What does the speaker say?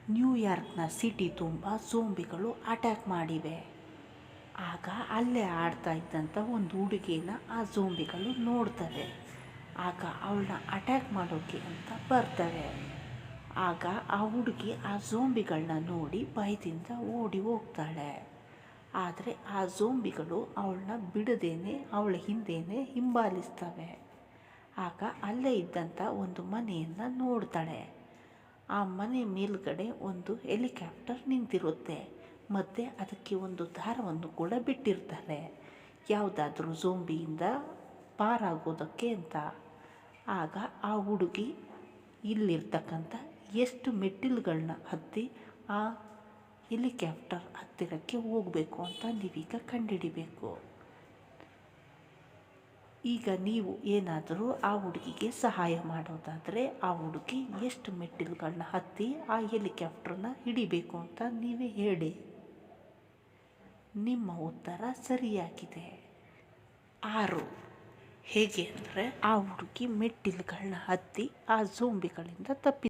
ನ್ಯೂಯಾರ್ಕ್ನ city ತುಂಬ ಝೋಂಬಿಗಳು attack ಮಾಡಿವೆ. ಆಗ ಅಲ್ಲೇ ಆಡ್ತಾ ಇದ್ದಂಥ ಒಂದು ಹುಡುಗಿನ ಆ ಝೋಂಬಿಗಳು ನೋಡ್ತವೆ. ಆಗ ಅವಳನ್ನ ಅಟ್ಯಾಕ್ ಮಾಡೋಕ್ಕೆ ಅಂತ ಬರ್ತವೆ. ಆಗ ಆ ಹುಡುಗಿ ಆ ಝೋಂಬಿಗಳನ್ನ ನೋಡಿ ಭಯದಿಂದ ಓಡಿ ಹೋಗ್ತಾಳೆ. ಆದರೆ ಆ ಝೋಂಬಿಗಳು ಅವಳನ್ನ ಬಿಡದೇನೆ ಅವಳ ಹಿಂದೆಯೇ ಹಿಂಬಾಲಿಸ್ತವೆ. ಆಗ ಅಲ್ಲೇ ಇದ್ದಂಥ ಒಂದು ಮನೆಯನ್ನು ನೋಡ್ತಾಳೆ. ಆ ಮನೆ ಮೇಲ್ಗಡೆ ಒಂದು ಹೆಲಿಕಾಪ್ಟರ್ ನಿಂತಿರುತ್ತೆ. ಮತ್ತು ಅದಕ್ಕೆ ಒಂದು ದಾರವನ್ನು ಕೂಡ ಬಿಟ್ಟಿರ್ತಾರೆ, ಯಾವುದಾದ್ರೂ ಝೋಂಬಿಯಿಂದ ಪಾರಾಗೋದಕ್ಕೆ ಅಂತ. ಆಗ ಆ ಹುಡುಗಿ ಇಲ್ಲಿರ್ತಕ್ಕಂಥ ಎಷ್ಟು ಮೆಟ್ಟಿಲುಗಳನ್ನ ಹತ್ತಿ ಆ ಹೆಲಿಕಾಪ್ಟರ್ ಹತ್ತಿರಕ್ಕೆ ಹೋಗಬೇಕು ಅಂತ ನೀವೀಗ ಕಂಡುಹಿಡಿಬೇಕು. ಈಗ ನೀವು ಏನಾದರೂ ಆ ಹುಡುಗಿಗೆ ಸಹಾಯ ಮಾಡೋದಾದರೆ ಆ ಹುಡುಗಿ ಎಷ್ಟು ಮೆಟ್ಟಿಲುಗಳನ್ನ ಹತ್ತಿ ಆ ಹೆಲಿಕಾಪ್ಟರ್ನ ಹಿಡಿಬೇಕು ಅಂತ ನೀವೇ ಹೇಳಿ. ನಿಮ್ಮ ಉತ್ತರ ಸರಿಯಾಗಿದೆ. 6. ಹೇಗೆ ಅಂದರೆ ಆ ಹುಡುಗಿ ಮೆಟ್ಟಿಲುಗಳನ್ನ ಹತ್ತಿ ಆ ಝೋಂಬಿಗಳಿಂದ